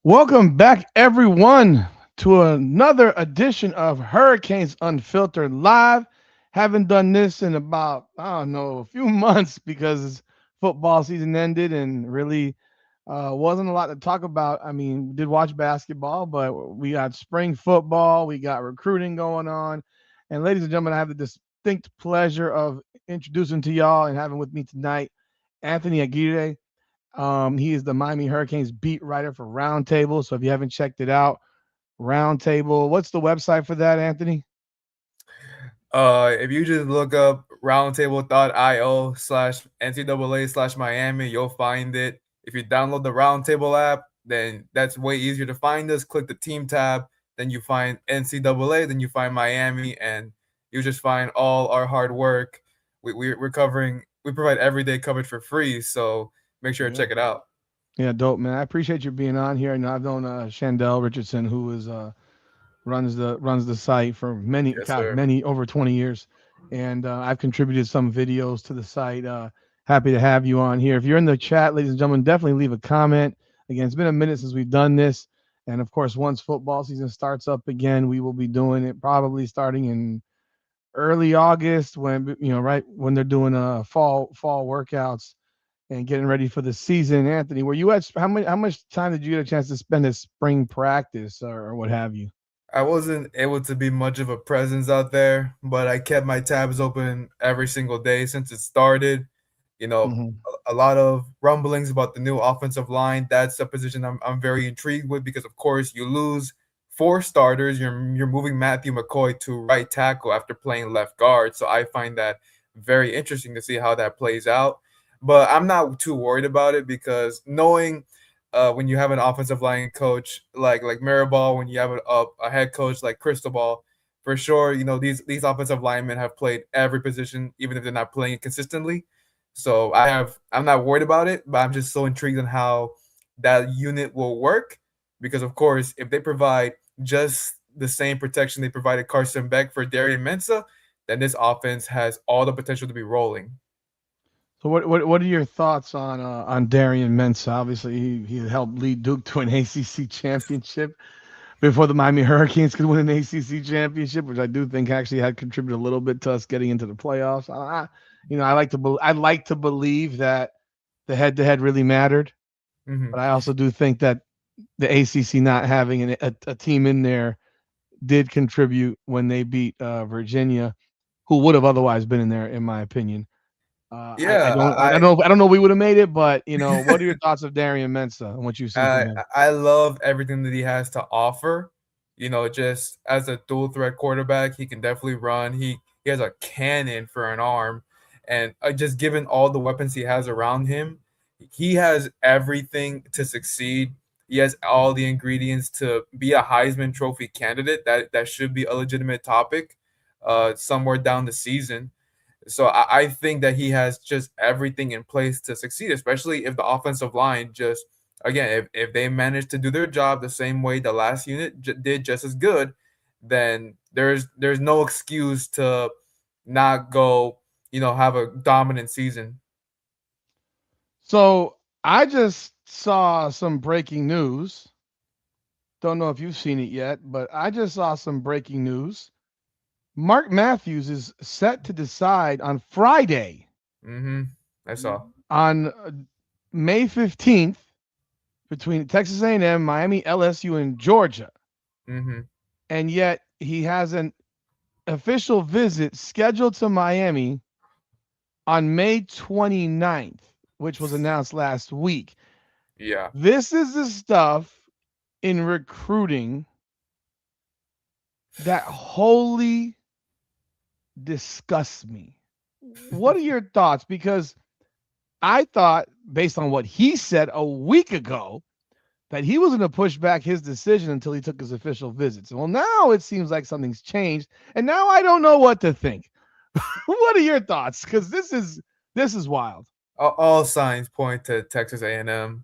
Welcome back, everyone, to another edition of Hurricanes Unfiltered Live. Haven't done this in about, I don't know, a few months because football season ended and really wasn't a lot to talk about. I mean, we did watch basketball, but we got spring football, we got recruiting going on. And ladies and gentlemen, I have the distinct pleasure of introducing to y'all and having with me tonight Anthony Aguirre. He is the Miami Hurricanes beat writer for Roundtable. So if you haven't checked it out, Roundtable, what's the website for that, Anthony? If you just look up roundtable.io/NCAA/Miami, you'll find it. If you download the Roundtable app, then that's way easier to find us. Click the team tab, then you find NCAA, then you find Miami, and you just find all our hard work. We're covering, we provide everyday coverage for free, so make sure to Yeah. check it out. Yeah, dope, man. I appreciate you being on here. And I've known Shandell Richardson, who is runs the site for many, Yes, God, sir. many over 20 years, and I've contributed some videos to the site. Happy to have you on here. If you're in the chat, ladies and gentlemen, definitely leave a comment. Again, it's been a minute since we've done this, and of course, once football season starts up again, we will be doing it probably starting in early August when right when they're doing fall workouts and getting ready for the season. Anthony, were you at how much time did you get a chance to spend at spring practice or what have you? I wasn't able to be much of a presence out there, but I kept my tabs open every single day since it started. You know, Hmm. a lot of rumblings about the new offensive line. That's a position I'm very intrigued with because, of course, you lose four starters. You're moving Matthew McCoy to right tackle after playing left guard. So I find that very interesting to see how that plays out. But I'm not too worried about it because knowing when you have an offensive line coach like Mirabal, when you have a head coach like Cristobal, for sure, these offensive linemen have played every position, even if they're not playing it consistently. So I'm not worried about it, but I'm just so intrigued on how that unit will work because, of course, if they provide just the same protection they provided Carson Beck for Darian Mensah, then this offense has all the potential to be rolling. So what are your thoughts on Darian Mensah? Obviously, he helped lead Duke to an ACC championship before the Miami Hurricanes could win an ACC championship, which I do think actually had contributed a little bit to us getting into the playoffs. I like to believe that the head-to-head really mattered, Hmm. but I also do think that the ACC not having a team in there did contribute when they beat Virginia, who would have otherwise been in there, in my opinion. Yeah, I don't know if we would have made it, but what are your thoughts of Darian Mensah and what you've seen from I him? I love everything that he has to offer. Just as a dual threat quarterback, he can definitely run. He has a cannon for an arm, and just given all the weapons he has around him, he has everything to succeed. He has all the ingredients to be a Heisman Trophy candidate. That should be a legitimate topic, somewhere down the season. So I think that he has just everything in place to succeed, especially if the offensive line just again if they manage to do their job the same way the last unit did just as good, then there's no excuse to not go have a dominant season. So I just saw some breaking news. Don't know if you've seen it yet, but I just saw some breaking news. Mark Matthews is set to decide on Friday, Mm-hmm. I saw. on May 15th, between Texas A&M, Miami, LSU, and Georgia. Mm-hmm. And yet he has an official visit scheduled to Miami on May 29th, which was announced last week. Yeah. This is the stuff in recruiting that wholly disgusts me. What are your thoughts? Because I thought, based on what he said a week ago, that he was going to push back his decision until he took his official visits. Well, now it seems like something's changed, and now I don't know what to think. What are your thoughts? Because this is wild. All signs point to Texas A&M.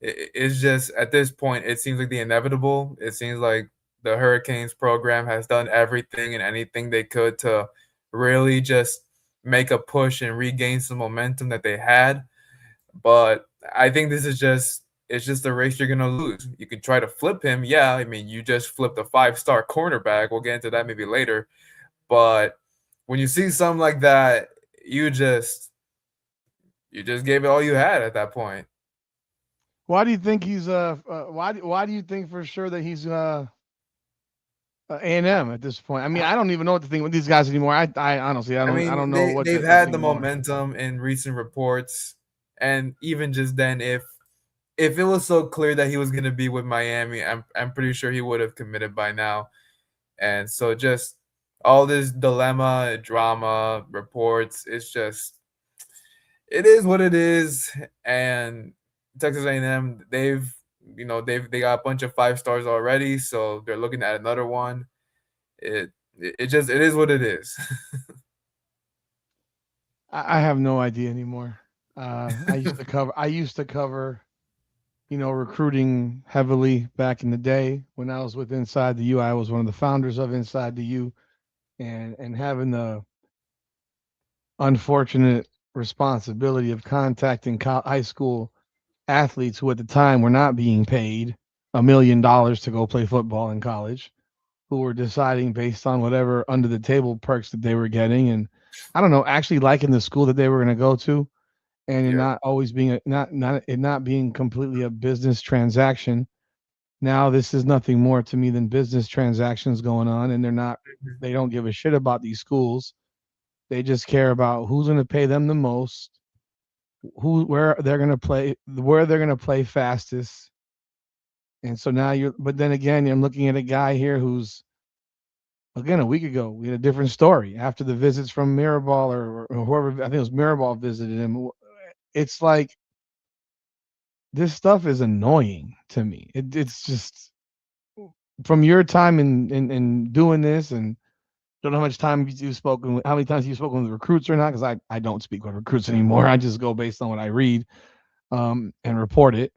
It's just at this point, it seems like the inevitable. It seems like the Hurricanes program has done everything and anything they could to really just make a push and regain some momentum that they had. But I think this is just it's just a race you're gonna lose. You can try to flip him, yeah. I mean, you just flipped a 5-star cornerback. We'll get into that maybe later. But when you see something like that, you just you just gave it all you had at that point. Why do you think he's why do you think for sure that he's A&M at this point? I mean, I don't even know what to think with these guys anymore. I honestly I I mean, don't know what they've to had think the anymore. momentum in recent reports, and even just then, if it was so clear that he was going to be with Miami, I'm pretty sure he would have committed by now. And so just all this dilemma, drama, reports, it's just it is what it is. And Texas A&M, they got a bunch of 5 stars already, so they're looking at another one. It just it is what it is. I have no idea anymore. I used to cover recruiting heavily back in the day when I was with Inside the U. I was one of the founders of Inside the U, and having the unfortunate responsibility of contacting high school athletes who at the time were not being paid $1 million to go play football in college, who were deciding based on whatever under the table perks that they were getting, and I don't know, actually liking the school that they were going to go to, and it Yeah. not always being not being completely a business transaction. Now this is nothing more to me than business transactions going on, and they don't give a shit about these schools. They just care about who's going to pay them the most, where they're going to play fastest. And so now but then again, I'm looking at a guy here who's, again, a week ago, we had a different story after the visits from Mirabal or whoever, I think it was Mirabal visited him. It's like, this stuff is annoying to me. It's just from your time in doing this, and don't know how much time you've spoken with, how many times you've spoken with recruits or not, because I don't speak with recruits anymore. I just go based on what I read and report it.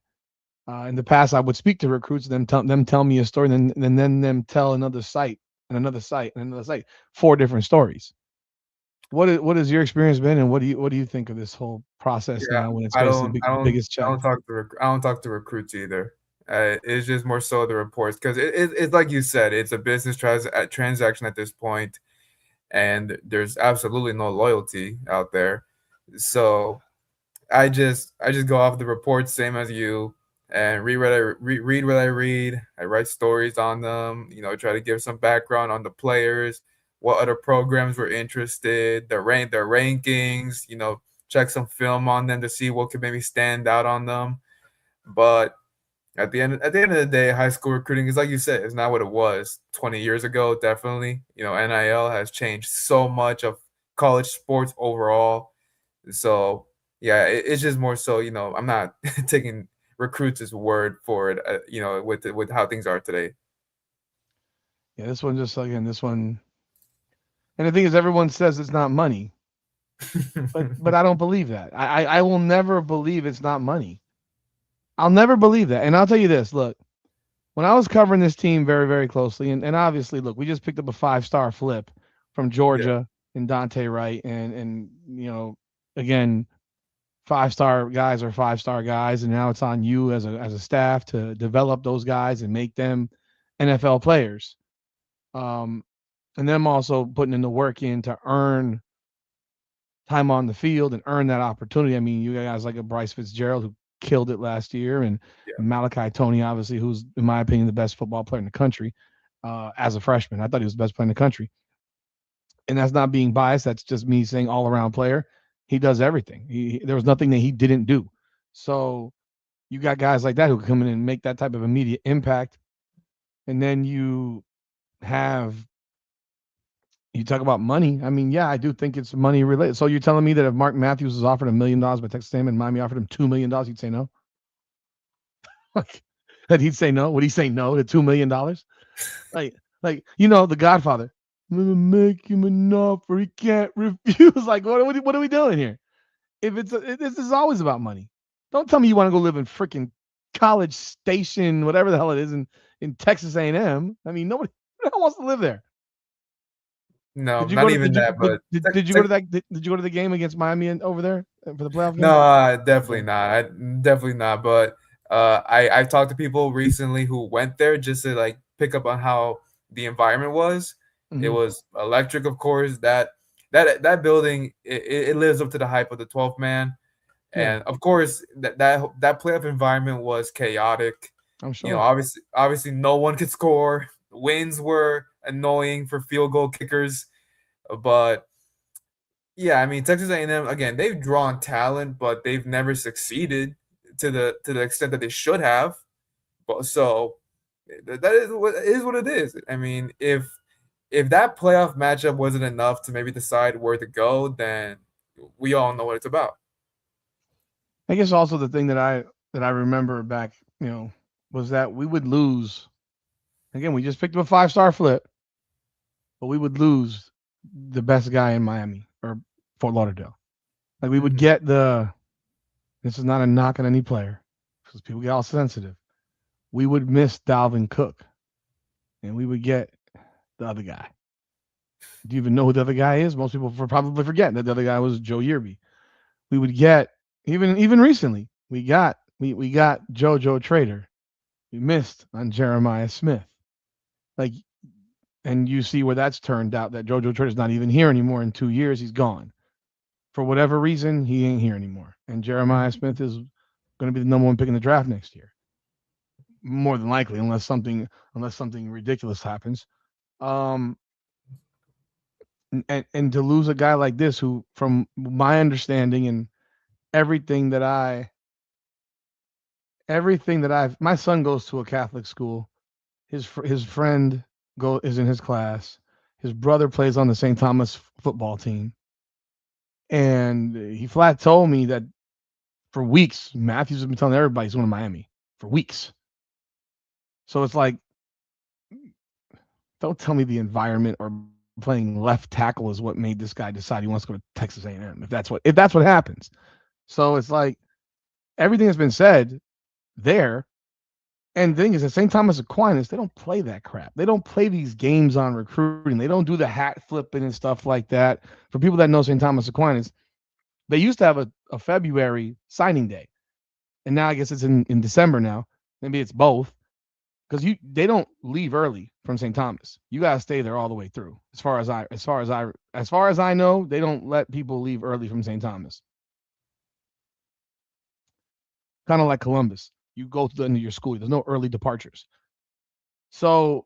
In the past, I would speak to recruits, them tell me a story, and then them tell another site and another site and another site, 4 different stories. What has your experience been, and what do you think of this whole process Yeah, now when it's basically the biggest check? I don't talk to recruits either. It's just more so the reports because it's like you said, it's a business transaction at this point, and there's absolutely no loyalty out there. So I just go off the reports, same as you, and read what I read. I write stories on them. Try to give some background on the players, what other programs were interested, their rankings. Check some film on them to see what could maybe stand out on them. But at the end of the day, high school recruiting is like you said, it's not what it was 20 years ago. Definitely, NIL has changed so much of college sports overall. So yeah, it's just more so. I'm not taking recruits' word for it. With how things are today. Yeah, this one just again, this one, and the thing is, everyone says it's not money, but I don't believe that. I will never believe it's not money. I'll never believe that. And I'll tell you this, look, when I was covering this team very, very closely, and obviously, look, we just picked up a 5-star flip from Yeah, Georgia and Dante Wright, and again, 5-star guys are 5-star guys, and now it's on you as a staff to develop those guys and make them NFL players. Um, and them also putting in the work in to earn time on the field and earn that opportunity. I mean, you got guys like a Bryce Fitzgerald who killed it last year, and yeah. Malachi Tony, obviously, who's in my opinion the best football player in the country as a freshman. I thought he was the best player in the country, and that's not being biased. That's just me saying all around player. He does everything. There was nothing that he didn't do. So you got guys like that who can come in and make that type of immediate impact, and then have you talk about money. I mean, yeah, I do think it's money related. So you're telling me that if Mark Matthews was offered $1 million by Texas A&M and Miami offered him $2 million, he'd say no? Like, that he'd say no? Would he say no to $2 million? Like, the Godfather. I'm gonna make him an offer he can't refuse. Like, what are we doing here? This is always about money. Don't tell me you want to go live in freaking College Station, whatever the hell it is, in Texas A&M. I mean, nobody who the hell wants to live there. No, Did you go not to even that. But did you go to that did you go to the game against Miami and over there for the playoff no, game? definitely Okay. not. Definitely not. But I've talked to people recently who went there just to like pick up on how the environment was. It Hmm. was electric, of course. That building, it lives up to the hype of the 12th man, Yeah, and of course that playoff environment was chaotic. I'm You know, sure. obviously no one could score. Winds were annoying for field goal kickers, but yeah, I mean Texas A&M again, they've drawn talent, but they've never succeeded to the extent that they should have. But so that is what it is. I mean, if that playoff matchup wasn't enough to maybe decide where to go, then we all know what it's about. I guess also the thing that I remember back, was that we would lose. Again, we just picked up a 5-star flip, but we would lose the best guy in Miami or Fort Lauderdale. Like we would Hmm. get the. This is not a knock on any player because people get all sensitive. We would miss Dalvin Cook, and we would get the other guy. Do you even know who the other guy is? Most people probably forget that the other guy was Joe Yearby. We would get even recently. We got JoJo Trader. We missed on Jeremiah Smith. Like, and you see where that's turned out that JoJo Trader's not even here anymore. In 2 years, he's gone for whatever reason. He ain't here anymore. And Jeremiah Hmm. Smith is going to be the number one pick in the draft next year, more than likely, unless something ridiculous happens. Um, and to lose a guy like this, who, from my understanding and everything that I everything that I've my son goes to a Catholic school. His friend is in his class. His brother plays on the St. Thomas football team, and he flat told me that for weeks Matthews has been telling everybody he's going to Miami for weeks. So it's like, don't tell me the environment or playing left tackle is what made this guy decide he wants to go to Texas A&M. If that's what happens, so it's like everything has been said there. And the thing is, at St. Thomas Aquinas, they don't play that crap. They don't play these games on recruiting. They don't do the hat flipping and stuff like that. For people that know St. Thomas Aquinas, they used to have a February signing day, and now I guess it's in December now. Maybe it's both because they don't leave early from St. Thomas. You gotta stay there all the way through. As far as I know, they don't let people leave early from St. Thomas. Kind of like Columbus. You go to the end of your school. There's no early departures. So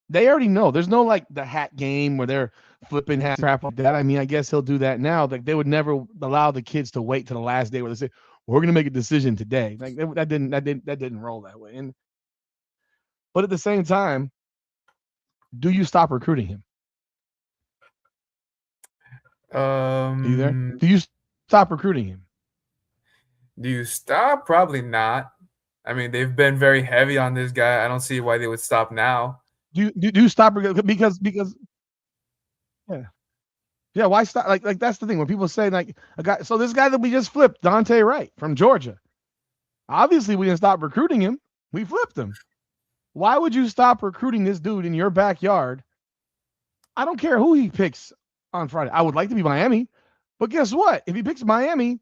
they already know. There's no like the hat game where they're flipping hats crap like that. I mean, I guess he'll do that now. Like they would never allow the kids to wait to the last day where they say we're going to make a decision today. Like that didn't roll that way. And but at the same time, do you stop recruiting him? Are you there? Um, Do you stop recruiting him? do you stop? Probably not. I mean, they've been very heavy on this guy. I don't see why they would stop now. Do you stop because yeah. Yeah, why stop? Like that's the thing when people say like a guy. So this guy that we just flipped, Dante Wright from Georgia. Obviously, we didn't stop recruiting him. We flipped him. Why would you stop recruiting this dude in your backyard? I don't care who he picks on Friday. I would like to be Miami, but guess what? If he picks Miami,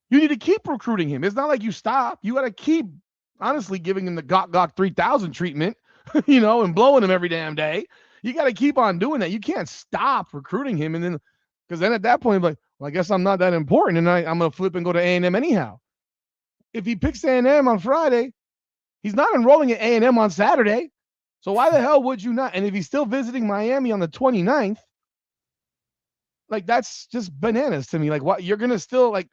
you need to keep recruiting him. It's not like you stop. You got to keep, honestly, giving him the Gok 3000 treatment, and blowing him every damn day. You got to keep on doing that. You can't stop recruiting him, and then because then at that point, like, well, I guess I'm not that important, and I'm gonna flip and go to A&M anyhow. If he picks A&M on Friday, he's not enrolling at A&M on Saturday. So why the hell would you not? And if he's still visiting Miami on the 29th, like that's just bananas to me. Like, what you're gonna still like?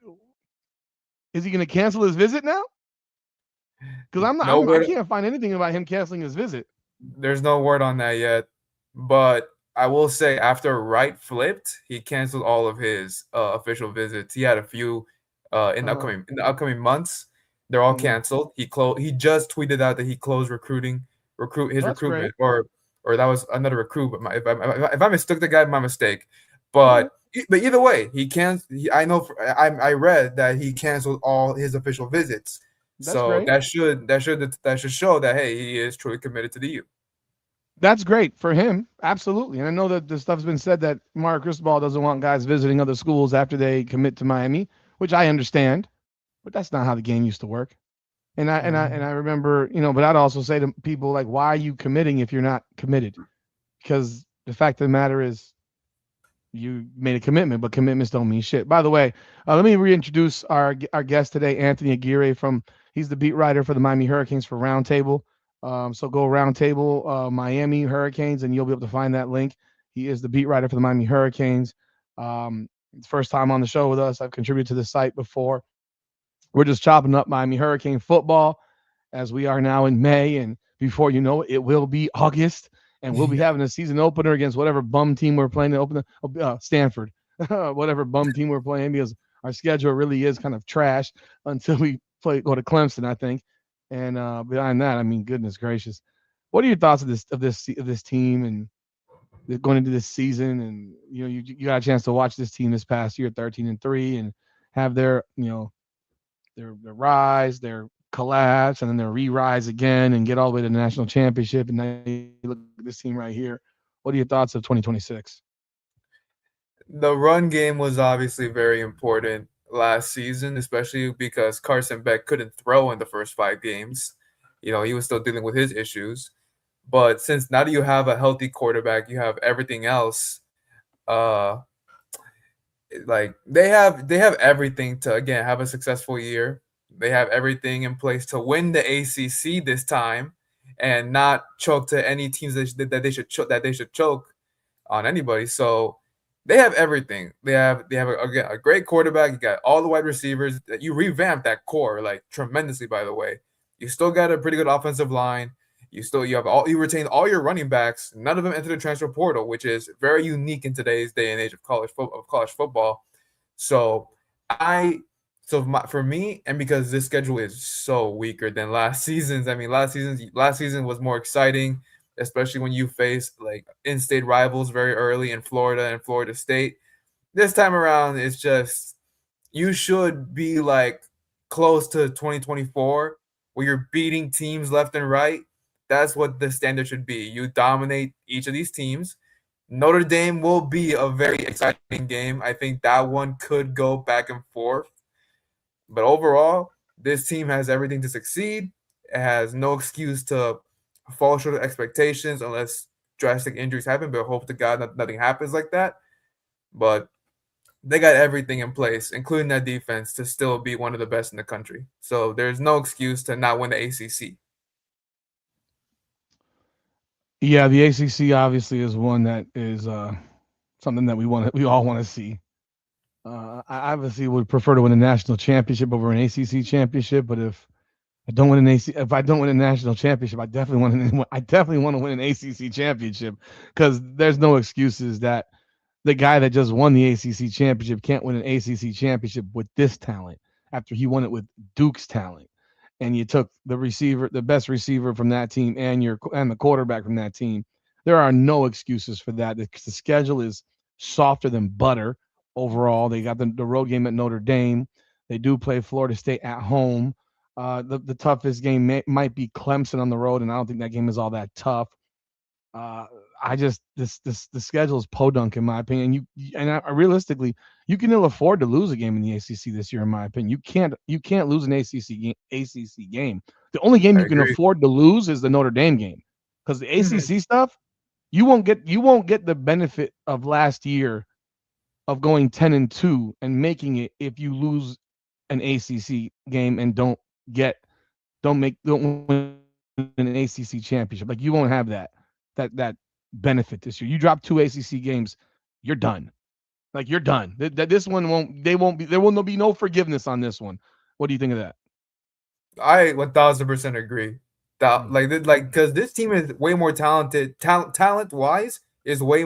Is he gonna cancel his visit now? Because I'm not. No I word. can't find anything about him canceling his visit. There's no word on that yet. But I will say, after Wright flipped, he canceled all of his official visits. He had a few Uh, in the upcoming months. They're all mm, canceled. He just tweeted out that he closed that's recruitment, great. or that was another recruit. But if I mistook the guy, my mistake. Okay, But either way, I know I read that he canceled all his official visits. that's So great. that should show that, hey, he is truly committed to the U. That's great for him. Absolutely. And I know that the stuff's been said that Mario Cristobal doesn't want guys visiting other schools after they commit to Miami, which I understand. But that's not how the game used to work. And I remember, but I'd also say to people like, why are you committing if you're not committed? Because the fact of the matter is, you made a commitment, but commitments don't mean shit. By the way, let me reintroduce our guest today, Anthony Aguirre from he's the beat writer for the Miami Hurricanes for Roundtable. So go Roundtable Miami Hurricanes, and you'll be able to find that link. He is the beat writer for the Miami Hurricanes. First time on the show with us. I've contributed to the site before. We're just chopping up Miami Hurricane football as we are now in May, and before you know it, it will be August, and we'll be Yeah. having a season opener against whatever bum team we're playing to open Stanford, whatever bum team we're playing, because our schedule really is kind of trash until we go to Clemson, I think. And behind that, I mean, goodness gracious, what are your thoughts of this team and going into this season? And you got a chance to watch this team this past year, 13-3, and have their rise, their collapse, and then their re-rise again and get all the way to the national championship. And now you look at this team right here. What are your thoughts of 2026? The run game was obviously very important last season, especially because Carson Beck couldn't throw in the first 5 games. He was still dealing with his issues. But since now that you have a healthy quarterback, you have everything else. Uh, like they have everything to again have a successful year. They have everything in place to win the ACC this time, and not choke to any teams that they should choke on anybody. So they have everything. They have again a great quarterback. You got all the wide receivers. You revamped that core like tremendously. By the way, you still got a pretty good offensive line. You retain all your running backs. None of them entered the transfer portal, which is very unique in today's day and age of college football. So I for me, and because this schedule is so weaker than last season's. I mean, last season was more exciting, especially when you face like in-state rivals very early in Florida and Florida State. This time around, it's just you should be like close to 2024 where you're beating teams left and right. That's what the standard should be. You dominate each of these teams. Notre Dame will be a very exciting game. I think that one could go back and forth. But overall, this team has everything to succeed. It has no excuse to fall short of expectations unless drastic injuries happen. But hope to God nothing happens like that. But they got everything in place, including that defense, to still be one of the best in the country. So there's no excuse to not win the ACC. Yeah, the ACC obviously is one that is something that we all want to see. I obviously would prefer to win a national championship over an ACC championship, but if I don't win a national championship, I definitely want to win an ACC championship, because there's no excuses that the guy that just won the ACC championship can't win an ACC championship with this talent after he won it with Duke's talent. And you took the best receiver from that team, and the quarterback from that team. There are no excuses for that. The schedule is softer than butter overall. They got the road game at Notre Dame. They do play Florida State at home. The toughest game might be Clemson on the road, and I don't think that game is all that tough. Uh, I just this the schedule is podunk in my opinion. Realistically, you can ill afford to lose a game in the ACC this year, in my opinion. You can't lose an ACC game. The only game I you can agree. afford to lose is the Notre Dame game, because the Mhm. ACC stuff, you won't get the benefit of last year of going 10-2 and making it if you lose an ACC game and don't win an ACC championship. Like, you won't have that benefit this year. You drop two ACC games, you're done. Like, you're done. This one won't. They won't be. There will be no forgiveness on this one. What do you think of that? I 1000% agree. That Mm. because this team is way more talented. Talent wise is way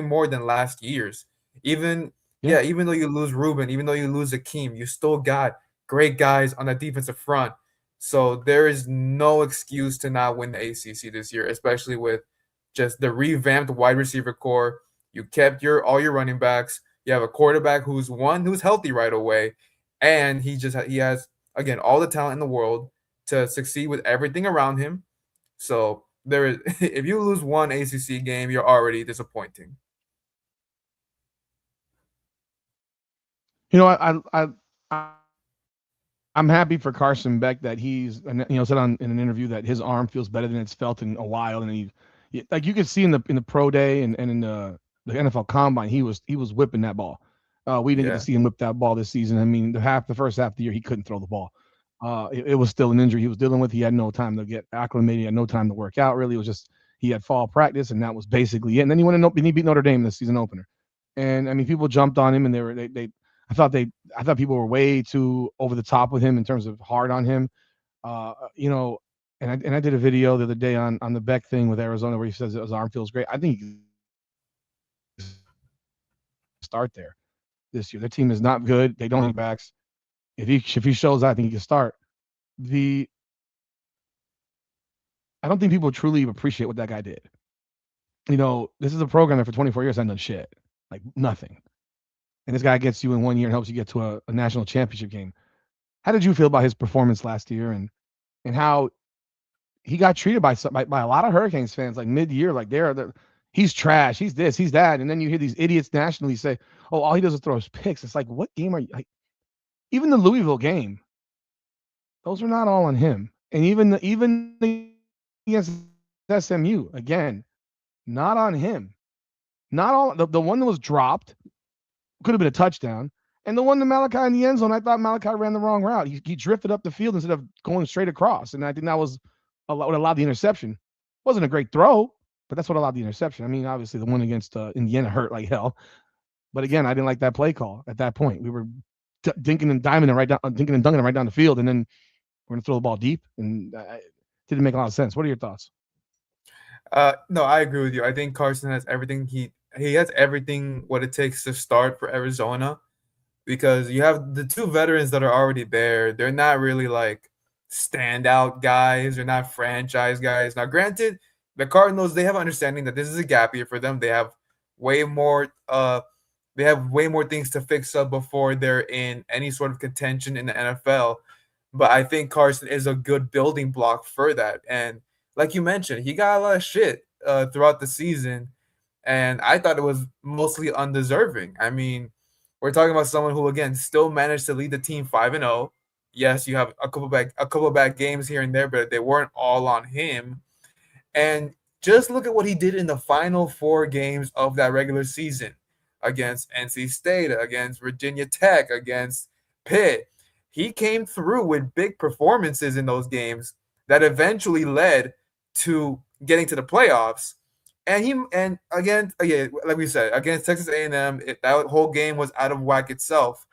more than last year's. Even Yeah. yeah, even though you lose Ruben, even though you lose Akeem, you still got great guys on the defensive front. So there is no excuse to not win the ACC this year, especially with just the revamped wide receiver core. You kept all your running backs. You have a quarterback who's healthy right away, and he has again all the talent in the world to succeed with everything around him. So there is if you lose one ACC game, you're already disappointing. You know, I like I'm happy for Carson Beck that he's said on in an interview that his arm feels better than it's felt in a while, and like you could see in the pro day and in the NFL combine he was whipping that ball. We didn't get to Yeah. see him whip that ball this season. I mean, the first half of the year he couldn't throw the ball. It was still an injury he was dealing with. He had no time to get acclimated. He had no time to work out. Really, it was just he had fall practice, and that was basically it. And then he beat Notre Dame in the season opener. And I mean, people jumped on him, and they I thought people were way too over the top with him in terms of hard on him. You know, and I did a video the other day on the Beck thing with Arizona where he says his arm feels great. I think he can start there this year. Their team is not good. They don't have backs. If he shows that, I think he can start. The I don't think people truly appreciate what that guy did. This is a program that for 24 years hasn't done shit, like nothing. And this guy gets you in 1 year and helps you get to a national championship game. How did you feel about his performance last year and how he got treated by a lot of Hurricanes fans like mid-year, like he's trash, he's this, he's that, and then you hear these idiots nationally say, "Oh, all he does is throw his picks." It's like, what game are you? Like, even the Louisville game, those are not all on him, and even against SMU, again, not on him. Not all the one that was dropped could have been a touchdown. And the one to Malachi in the end zone, I thought Malachi ran the wrong route. He drifted up the field instead of going straight across. And I think that was what allowed the interception. Wasn't a great throw, but that's what allowed the interception. I mean, obviously the one against Indiana hurt like hell. But again, I didn't like that play call at that point. We were dinking and dunking it right down the field, and then we're gonna throw the ball deep, and it didn't make a lot of sense. What are your thoughts? No, I agree with you. I think Carson has everything. He has everything what it takes to start for Arizona, because you have the two veterans that are already there. They're not really like standout guys. They're not franchise guys. Now, granted, the Cardinals, they have understanding that this is a gap year for them. Way more they have way more things to fix up before they're in any sort of contention in the NFL. But I think Carson is a good building block for that. And like you mentioned, he got a lot of shit throughout the season, and I thought it was mostly undeserving. I mean, we're talking about someone who again still managed to lead the team 5-0. Yes, you have a couple of bad games here and there, but they weren't all on him. And just look at what he did in the final four games of that regular season against NC State, against Virginia Tech, against Pitt. He came through with big performances in those games that eventually led to getting to the playoffs. And again, like we said, against Texas A&M, that whole game was out of whack itself.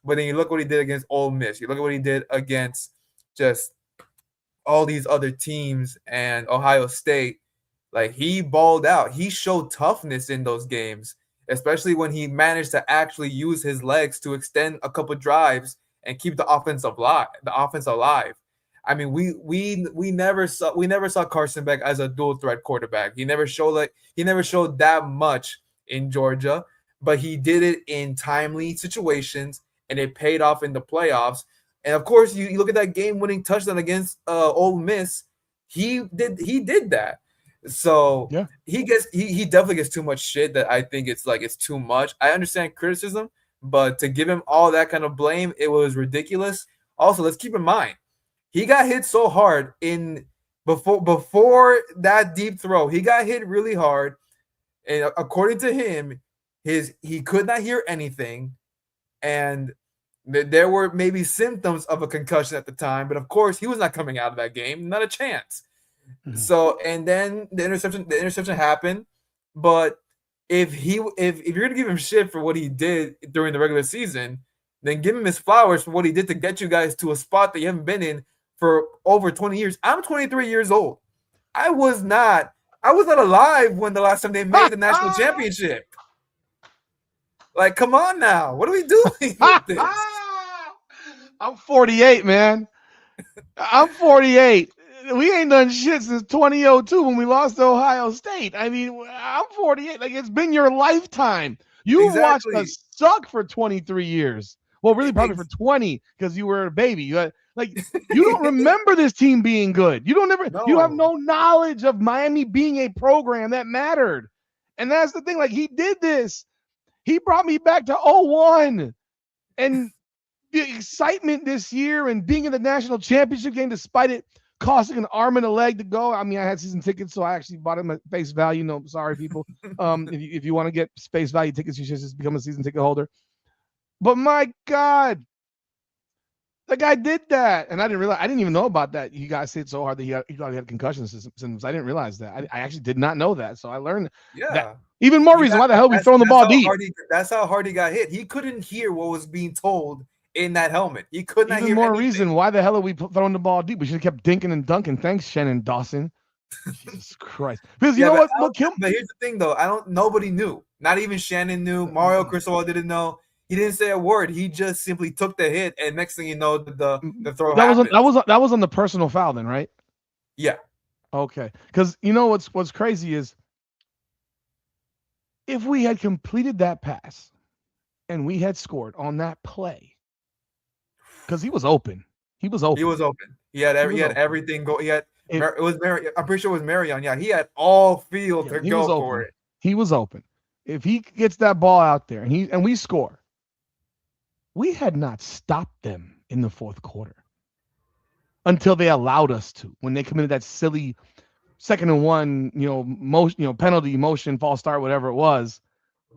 But then you look what he did against Ole Miss. You look at what he did against just all these other teams and Ohio State. Like, he balled out. He showed toughness in those games, especially when he managed to actually use his legs to extend a couple drives and keep the offense alive. I mean, we never saw Carson Beck as a dual threat quarterback. He never showed that much in Georgia, but he did it in timely situations, and it paid off in the playoffs. And of course, you look at that game-winning touchdown against Ole Miss. He did that. So Yeah. he definitely gets too much shit that I think it's too much. I understand criticism, but to give him all that kind of blame, it was ridiculous. Also, let's keep in mind, he got hit so hard before that deep throw. He got hit really hard, and according to him, he could not hear anything, and there were maybe symptoms of a concussion at the time. But of course, he was not coming out of that game, not a chance. Mm-hmm. So, and then the interception happened. But if you're gonna give him shit for what he did during the regular season, then give him his flowers for what he did to get you guys to a spot that you haven't been in for over 20 years. I'm 23 years old. I was not alive when the last time they made the national championship. Like, come on now. What are we doing with this? I'm 48, man. I'm 48. We ain't done shit since 2002 when we lost to Ohio State. I mean, I'm 48. Like, it's been your lifetime. You've watched Exactly. us suck for 23 years. Well, really, probably for 20 because you were a baby. You don't remember this team being good. You have no knowledge of Miami being a program that mattered. And that's the thing. Like, he did this. He brought me back to 01. And the excitement this year and being in the national championship game, despite it costing an arm and a leg to go. I mean, I had season tickets, so I actually bought them at face value. No, sorry, people. If you want to get face value tickets, you should just become a season ticket holder. But my God, the guy did that, and I didn't realize. I didn't even know about that. You guys hit so hard that he thought he had concussion symptoms. I didn't realize that. I actually did not know that. So I learned that. Yeah. Even more He reason got why the hell we throwing the that's ball how deep. hard he got hit. He couldn't hear what was being told in that helmet. He could not Even hear more anything. reason why the hell are we throwing the ball deep? We should have kept dinking and dunking. Thanks, Shannon Dawson. Jesus Christ. Because you Yeah, know but what? Look, him. but here's the thing though. I don't nobody knew. Not even Shannon knew. Mario Cristobal didn't know. He didn't say a word. He just simply took the hit, and next thing you know, the throw That was on, happens. that was on the personal foul then, right? Yeah. Okay. Because you know what's crazy is if we had completed that pass and we had scored on that play, because he was open. He was He open. was open. He He was had open. everything go. He had If it was Mary. I'm pretty sure it was Marion. Yeah, he had all field yeah, to he was go for open. it. He was open. If he gets that ball out there and we score, we had not stopped them in the fourth quarter until they allowed us to. When they committed that silly 2nd and 1, motion, penalty, motion, false start, whatever it was,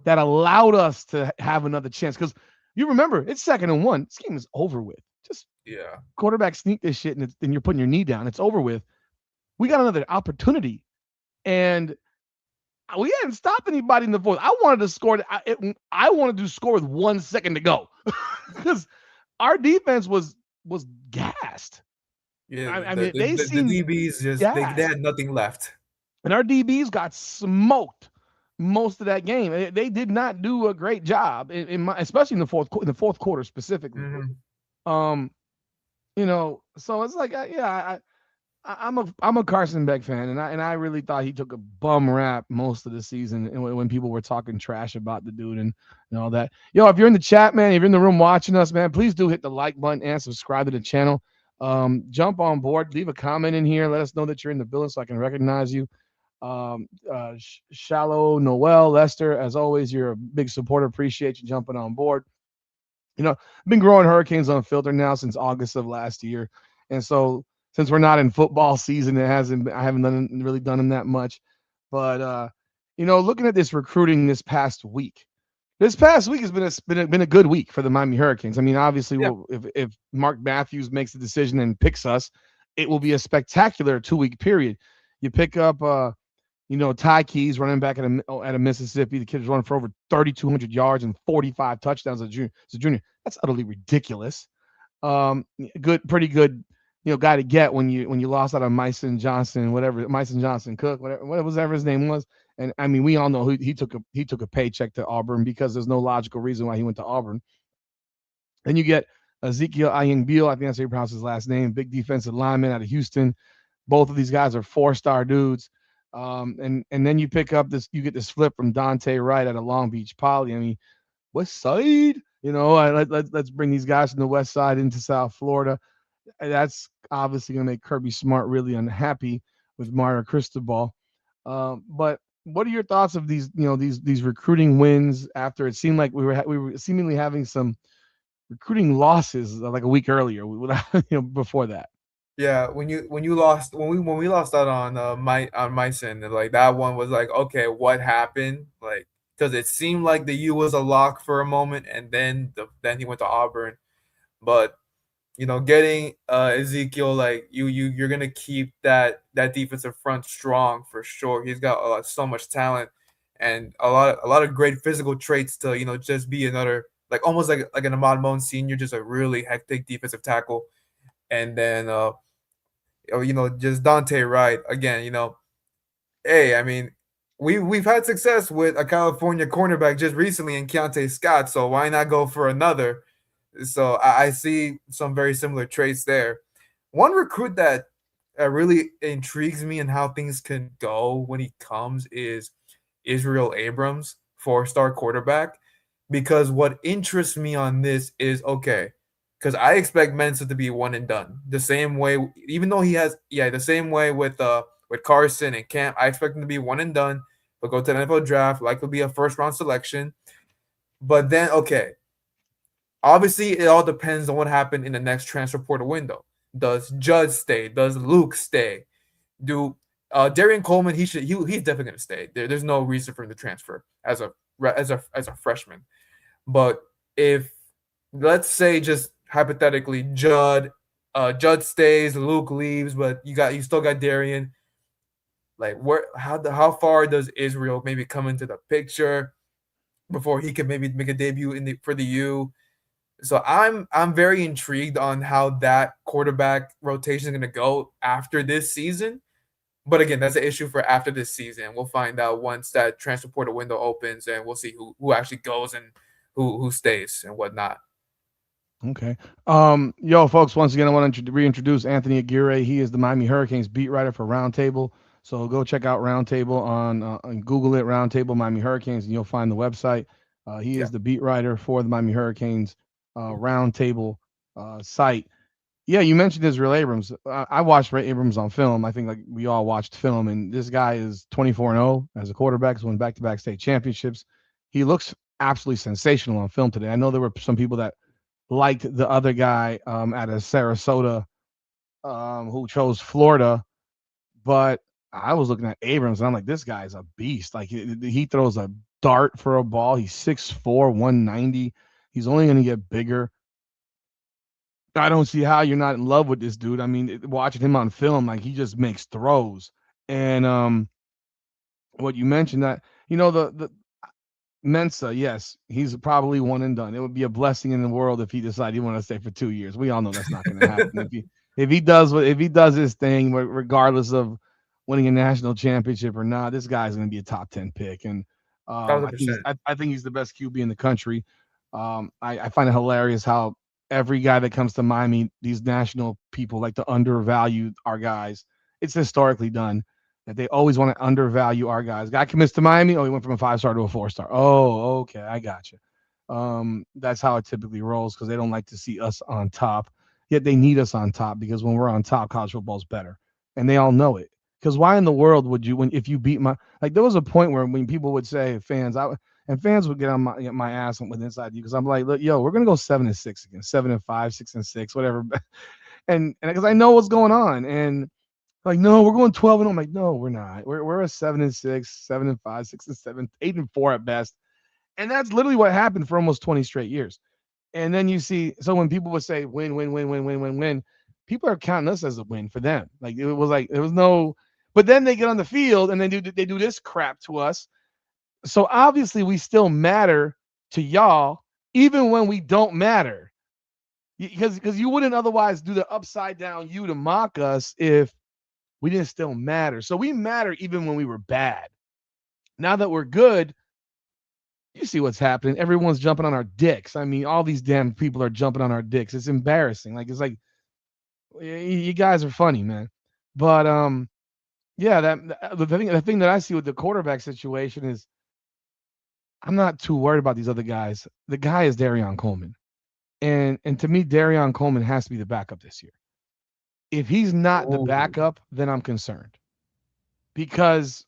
that allowed us to have another chance. Because you remember, it's 2nd and 1. This game is over with. Just Yeah. quarterback sneak this shit, and you're putting your knee down. It's over with. We got another opportunity, and we hadn't stopped anybody in the fourth. I wanted to score. I wanted to score with 1 second to go because our defense was gassed. Yeah, I mean, they the seemed DBs just they gassed, had nothing left. and our DBs got smoked most of that game. They did not do a great job especially in the fourth quarter specifically. Mm-hmm. Um, so it's like, I'm a Carson Beck fan, and I really thought he took a bum rap most of the season, and when people were talking trash about the dude and all that. If you're in the chat, man, if you're in the room watching us, man, please do hit the like button and subscribe to the channel. Jump on board, leave a comment in here, let us know that you're in the building so I can recognize you. Shallow, Noel, Lester, as always, you're a big supporter. Appreciate you jumping on board. I've been growing Hurricanes Unfiltered now since August of last year, and so since we're not in football season, I haven't really done them that much. But looking at this recruiting this past week, has been a good week for the Miami Hurricanes. I mean, obviously, Yeah. if Mark Matthews makes the decision and picks us, it will be a spectacular 2-week period. You pick up Ty Keys, running back at a Mississippi. The kid is running for over 3,200 yards and 45 touchdowns as a junior. That's utterly ridiculous. Pretty good, guy to get when you lost out on Myson Johnson Cook, whatever his name was. And I mean, we all know he took a paycheck to Auburn because there's no logical reason why he went to Auburn. Then you get Ezekiel Ayingbeal, I think that's how you pronounce his last name, big defensive lineman out of Houston. Both of these guys are 4-star dudes. And then you get this flip from Dante Wright at a Long Beach Poly. I mean, West Side, let's bring these guys from the West Side into South Florida. That's obviously going to make Kirby Smart really unhappy with Mario Cristobal. But what are your thoughts of these recruiting wins after it seemed like we were seemingly having some recruiting losses like a week earlier, before that? Yeah, when we lost out on Myson, like that one was like, okay, what happened? Like, because it seemed like the U was a lock for a moment, and then he went to Auburn. But getting Ezekiel, like you're gonna keep that defensive front strong for sure. He's got so much talent and a lot of great physical traits to just be another, like almost like an Ahmad Moan senior, just a really hectic defensive tackle. And then just Dante Wright again. Hey, I mean, we've had success with a California cornerback just recently in Keontae Scott, so why not go for another? So I see some very similar traits there. One recruit that really intrigues me and how things can go when he comes is Israel Abrams, 4-star quarterback. Because what interests me on this is, okay, because I expect Mensa to be one and done. The same way, even though he has, the same way with Carson and Camp, I expect him to be one and done. But go to the NFL draft, likely be a first round selection. But then, okay, Obviously, it all depends on what happened in the next transfer portal window. Does Judd stay? Does Luke stay? Do Darian Coleman? He's definitely going to stay. There's no reason for him to transfer as a freshman. But if, let's say, just hypothetically, Judd stays, Luke leaves, but you still got Darian. Like, where how far does Israel maybe come into the picture before he could maybe make a debut for the U? So I'm very intrigued on how that quarterback rotation is going to go after this season. But again, that's an issue for after this season. We'll find out once that transfer portal window opens, and we'll see who actually goes and who stays and whatnot. Okay. Yo, folks, once again, I want to reintroduce Anthony Aguirre. He is the Miami Hurricanes beat writer for Roundtable. So go check out Roundtable on Google it, Roundtable Miami Hurricanes, and you'll find the website. He Yeah, is the beat writer for the Miami Hurricanes Roundtable site. Yeah, you mentioned Israel Abrams. I watched Ray Abrams on film. I think like we all watched film, and this guy is 24-0 as a quarterback. He's won back-to-back state championships. He looks absolutely sensational on film today. I know there were some people that liked the other guy out of Sarasota who chose Florida, but I was looking at Abrams and I'm like, this guy's a beast. Like he throws a dart for a ball. He's 6'4", 190. He's only going to get bigger. I don't see how you're not in love with this dude. I mean, watching him on film, like he just makes throws. And what you mentioned that, the Mensa, yes, he's probably one and done. It would be a blessing in the world if he decided he wanted to stay for 2 years. We all know that's not going to happen. If he does his thing, regardless of winning a national championship or not, this guy's going to be a top 10 pick. And thousand I think percent. I think he's the best QB in the country. I find it hilarious how every guy that comes to Miami, these national people like to undervalue our guys. It's historically done that they always want to undervalue our guys. Guy commits to Miami. Oh, he went from a 5-star to a 4-star. Oh, okay, I got you. That's how it typically rolls because they don't like to see us on top. Yet they need us on top because when we're on top, college football's better, and they all know it. Because why in the world would you, when if you beat my, like there was a point where when people would say fans would get on my ass with inside you because I'm like, look, yo, we're gonna go 7-6 again, 7-5, 6-6, whatever, and because I know what's going on, and like, no, we're going 12 and I'm like, no, we're not. We're a 7-6, 7-5, 6-7, 8-4 at best. And that's literally what happened for almost 20 straight years. And then you see, so when people would say win, win, win, win, win, win, win, people are counting us as a win for them. Like it was no, but then they get on the field and they do this crap to us. So obviously we still matter to y'all, even when we don't matter. Because you wouldn't otherwise do the upside down you to mock us if we didn't still matter. So we matter even when we were bad. Now that we're good, you see what's happening. Everyone's jumping on our dicks. I mean, all these damn people are jumping on our dicks. It's embarrassing. Like it's like you guys are funny, man. But yeah, the thing that I see with the quarterback situation is I'm not too worried about these other guys. The guy is Darion Coleman. And to me, Darion Coleman has to be the backup this year. If he's not the Oh, backup, then I'm concerned. Because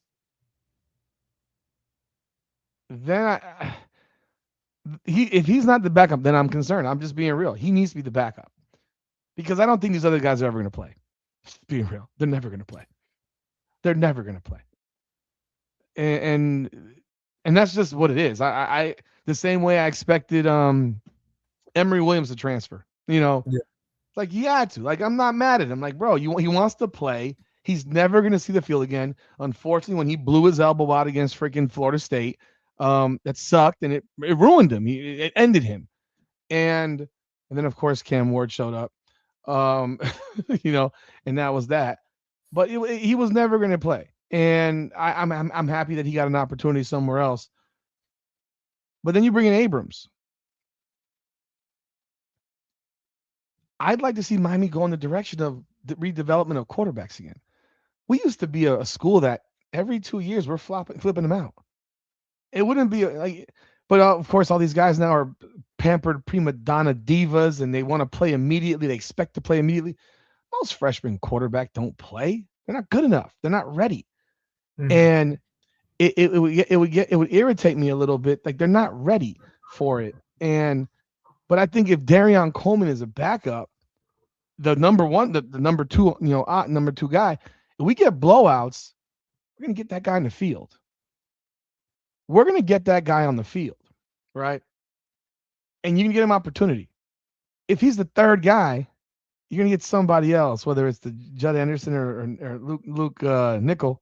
then if he's not the backup, then I'm concerned. I'm just being real. He needs to be the backup because I don't think these other guys are ever going to play. Just being real, they're never going to play. They're never going to play, and that's just what it is. I the same way I expected Emory Williams to transfer. yeah. Like he had to. Like I'm not mad at him. Like bro, he wants to play. He's never going to see the field again. Unfortunately, when he blew his elbow out against freaking Florida State, that sucked and it ruined him. It ended him. And then of course Cam Ward showed up. Um, you know, and that was that. But he was never going to play. And I'm happy that he got an opportunity somewhere else. But then you bring in Abrams. I'd like to see Miami go in the direction of the redevelopment of quarterbacks again. We used to be a school that every 2 years we're flipping them out. It wouldn't be like, but of course, all these guys now are pampered prima donna divas, and they want to play immediately. They expect to play immediately. Most freshman quarterback don't play. They're not good enough. They're not ready, Mhm. and it would irritate me a little bit. Like they're not ready for it, and But I think if Darion Coleman is a backup, the number one, the number two, number two guy, if we get blowouts, we're gonna get that guy in the field. We're gonna get that guy on the field, right? And you can get him opportunity. If he's the third guy, you're gonna get somebody else, whether it's the Judd Anderson or Luke Nickel.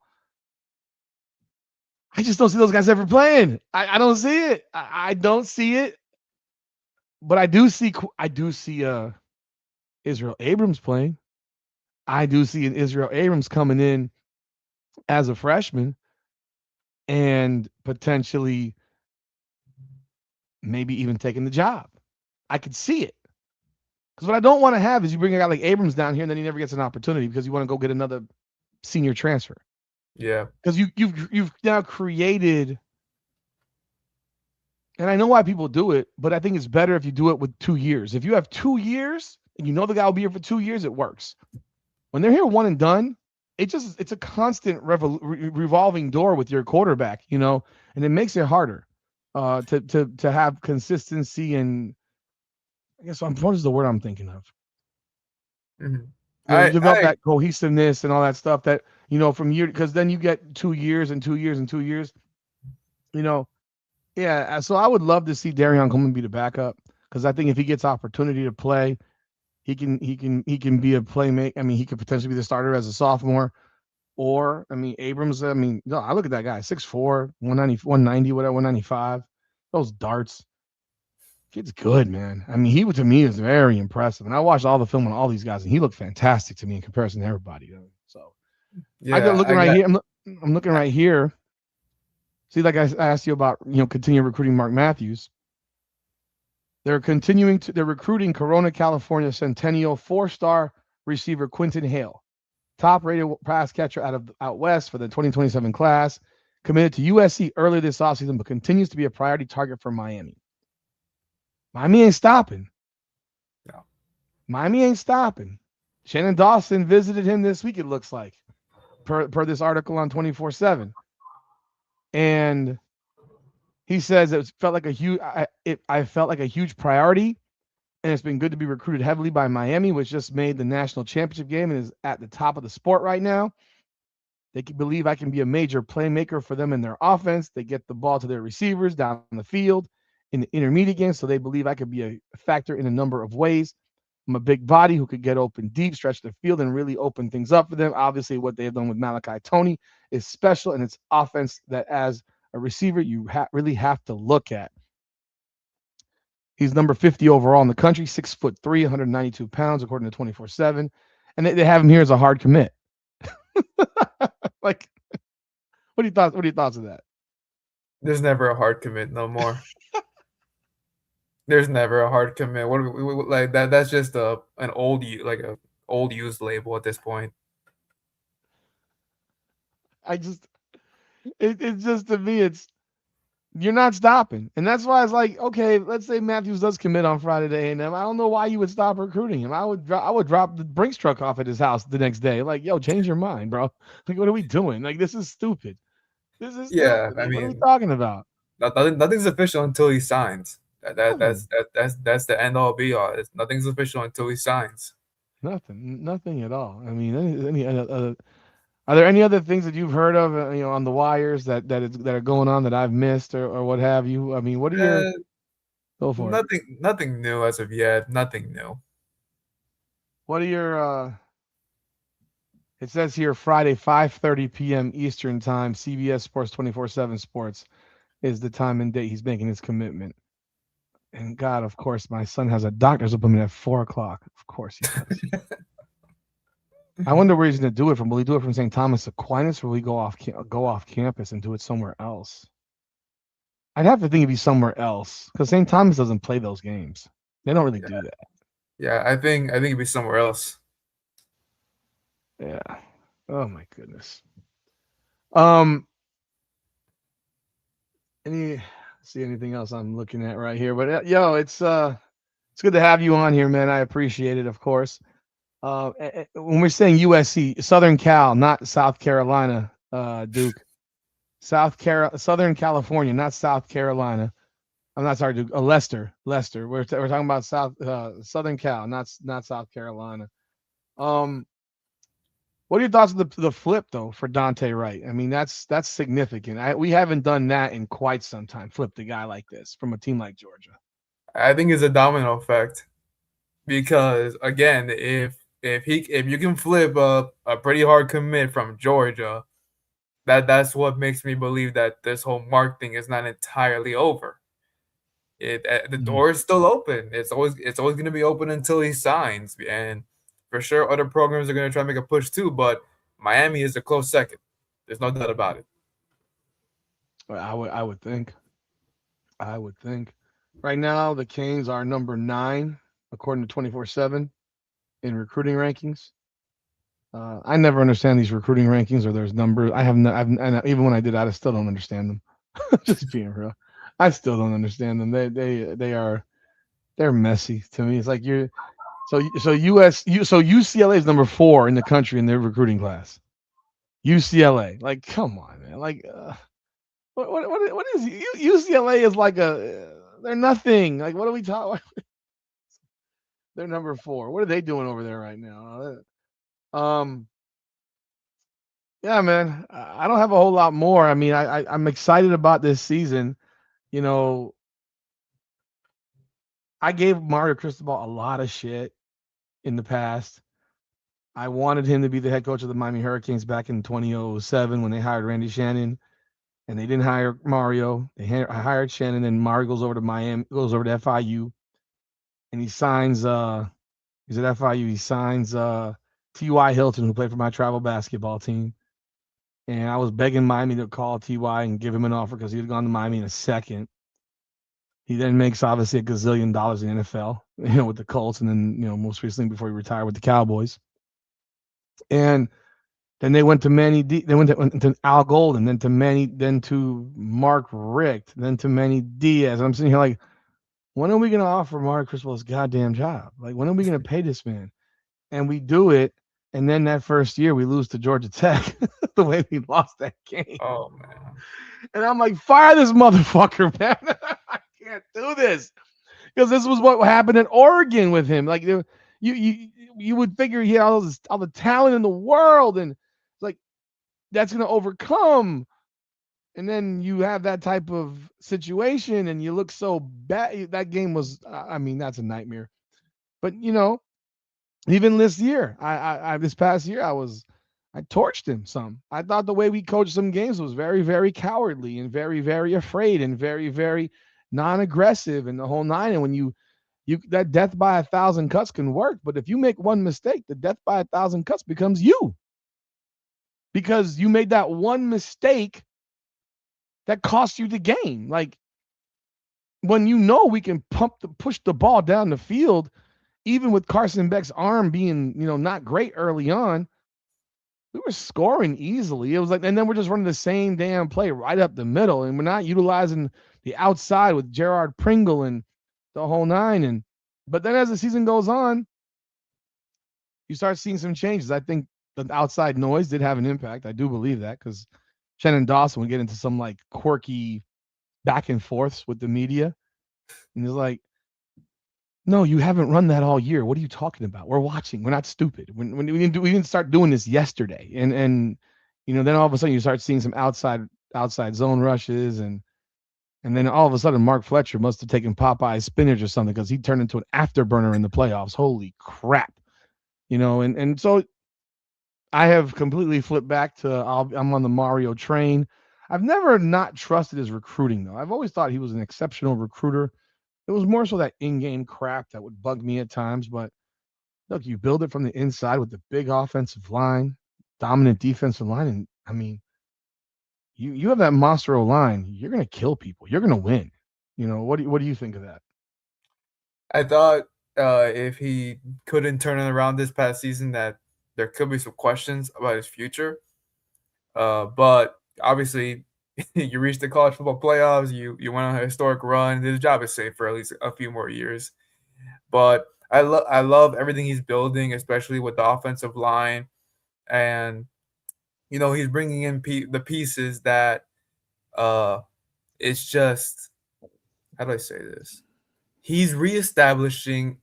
I just don't see those guys ever playing. I don't see it. I don't see it. But I do see Israel Abrams playing. I do see an Israel Abrams coming in as a freshman and potentially maybe even taking the job. I could see it. Because what I don't want to have is you bring a guy like Abrams down here and then he never gets an opportunity because you want to go get another senior transfer. Yeah. Because you've now created, and I know why people do it, but I think it's better if you do it with 2 years. If you have 2 years and you know the guy will be here for 2 years, it works. When they're here one and done, it's a constant revolving door with your quarterback, and it makes it harder to have consistency and I guess what is the word I'm thinking of? Mm-hmm. You develop that cohesiveness and all that stuff that from year because then you get 2 years and 2 years and 2 years. Yeah. So I would love to see Darion Coleman be the backup because I think if he gets opportunity to play, he can be a playmaker. I mean, he could potentially be the starter as a sophomore. Or, I mean, Abrams, no, I look at that guy, 6'4", 190, whatever, 195. Those darts. Kid's good, man. I mean, to me is very impressive. And I watched all the film on all these guys, and he looked fantastic to me in comparison to everybody. So Yeah, I'm looking right here. I'm looking right here. See, like I asked you about, continue recruiting Mark Matthews. They're recruiting Corona, California Centennial 4-star receiver Quentin Hale, top-rated pass catcher out west for the 2027 class, committed to USC earlier this offseason, but continues to be a priority target for Miami. Miami ain't stopping. No. Miami ain't stopping. Shannon Dawson visited him this week, it looks like, per this article on 24/7. And he says it felt like I felt like a huge priority, and it's been good to be recruited heavily by Miami, which just made the national championship game and is at the top of the sport right now. They can believe I can be a major playmaker for them in their offense. They get the ball to their receivers down the field in the intermediate game, so they believe I could be a factor in a number of ways. I'm a big body who could get open deep, stretch the field, and really open things up for them. Obviously, what they have done with Malachi Toney is special, and it's offense that as a receiver you really have to look at. He's number 50 overall in the country, 6'3", 192 pounds, according to 24/7. And they have him here as a hard commit. Like, what are your thoughts of that? There's never a hard commit no more. There's never a hard commit. What like that? That's just an old used label at this point. It's just to me, you're not stopping. And that's why it's like, okay, let's say Matthews does commit on Friday to A&M. I don't know why you would stop recruiting him. I would drop the Brinks truck off at his house the next day. Like, yo, change your mind, bro. Like, what are we doing? Like, this is stupid. Yeah, Like, what are we talking about? Nothing's official until he signs. Nothing. That's the end all be all. Nothing's official until he signs. Nothing at all. I mean, are there any other things that you've heard of, on the wires that are going on that I've missed or what have you? I mean, what are your go for it? Nothing new as of yet. Nothing new. What are your it says here Friday 5:30 p.m. Eastern time, CBS Sports 24/7 Sports is the time and date he's making his commitment. And God, of course, my son has a doctor's appointment at 4:00. Of course he does. I wonder where he's going to do it from. Will he do it from St. Thomas Aquinas, or will he go off campus and do it somewhere else? I'd have to think it'd be somewhere else because St. Thomas doesn't play those games. They don't really do that. Yeah, I think it'd be somewhere else. Yeah. Oh my goodness. See anything else I'm looking at right here? But yo, it's good to have you on here, man. I appreciate it, of course. When we're saying USC, Southern Cal, not South Carolina, Duke. Southern California, not South Carolina. I'm not sorry, dude. Leicester, Leicester. We're talking about Southern Cal, not South Carolina. Um, what are your thoughts of the flip though for Dante Wright? I mean, that's significant. We haven't done that in quite some time. Flip the guy like this from a team like Georgia. I think it's a domino effect because again, if you can flip a pretty hard commit from Georgia, that's what makes me believe that this whole Mark thing is not entirely over. The Mhm. door is still open. It's always going to be open until he signs, and for sure other programs are going to try to make a push too. But Miami is a close second. There's no doubt about it. I would think. I would think. Right now, the Canes are number 9 according to 24/7 in recruiting rankings. I never understand these recruiting rankings or there's numbers. I have no, and even when I did, I still don't understand them. Just being real, I still don't understand them. They're messy to me. It's like so UCLA is number 4 in the country in their recruiting class. UCLA, like come on, man, like what is UCLA is like they're nothing. Like what are we talking? They're number 4. What are they doing over there right now? Um, yeah, man. I don't have a whole lot more. I mean, I'm excited about this season. You know, I gave Mario Cristobal a lot of shit in the past. I wanted him to be the head coach of the Miami Hurricanes back in 2007 when they hired Randy Shannon, and they didn't hire Mario. I hired Shannon, and Mario goes over to Miami, goes over to FIU, and he signs. He's at FIU. He signs T.Y. Hilton, who played for my travel basketball team. And I was begging Miami to call Ty and give him an offer because he had gone to Miami in a second. He then makes obviously a gazillion dollars in the NFL, with the Colts, and then most recently before he retired with the Cowboys. And then they went to They went to Al Golden, then to then to Mark Richt, then to Manny Diaz. And I'm sitting here like, when are we going to offer Mark Cristobal his goddamn job? Like, when are we going to pay this man? And we do it, and then that first year we lose to Georgia Tech, the way we lost that game. Oh man. And I'm like, fire this motherfucker, man. I can't do this. Because this was what happened in Oregon with him. Like you would figure he had all the talent in the world, and it's like that's gonna overcome. And then you have that type of situation, and you look so bad. That game was, I mean, that's a nightmare. But even this year, I this past year, I torched him some. I thought the way we coached some games was very, very cowardly and very, very afraid and very, very non-aggressive and the whole nine. And when you that death by 1,000 cuts can work, but if you make one mistake, the death by 1,000 cuts becomes you because you made that one mistake that cost you the game. Like when we can push the ball down the field, even with Carson Beck's arm being not great early on, we were scoring easily. It was like, and then we're just running the same damn play right up the middle, and we're not utilizing the outside with Gerard Pringle and the whole nine. And but then as the season goes on, you start seeing some changes. I think the outside noise did have an impact. I do believe that because Shannon Dawson would get into some like quirky back and forths with the media, and he's like, "No, you haven't run that all year. What are you talking about? We're watching. We're not stupid. When we didn't start doing this yesterday." And then all of a sudden you start seeing some outside zone rushes, and then all of a sudden Mark Fletcher must have taken Popeye's spinach or something because he turned into an afterburner in the playoffs. Holy crap! And so I have completely flipped back to I'm on the Mario train. I've never not trusted his recruiting though. I've always thought he was an exceptional recruiter. It was more so that in-game crap that would bug me at times. But look, you build it from the inside with the big offensive line, dominant defensive line, and I mean, you have that monster O line. You're gonna kill people. You're gonna win. What do you think of that? I thought if he couldn't turn it around this past season, that there could be some questions about his future. But obviously, you reached the college football playoffs. You went on a historic run. His job is safe for at least a few more years. But I love everything he's building, especially with the offensive line, and he's bringing in the pieces that uh it's just how do I say this? He's reestablishing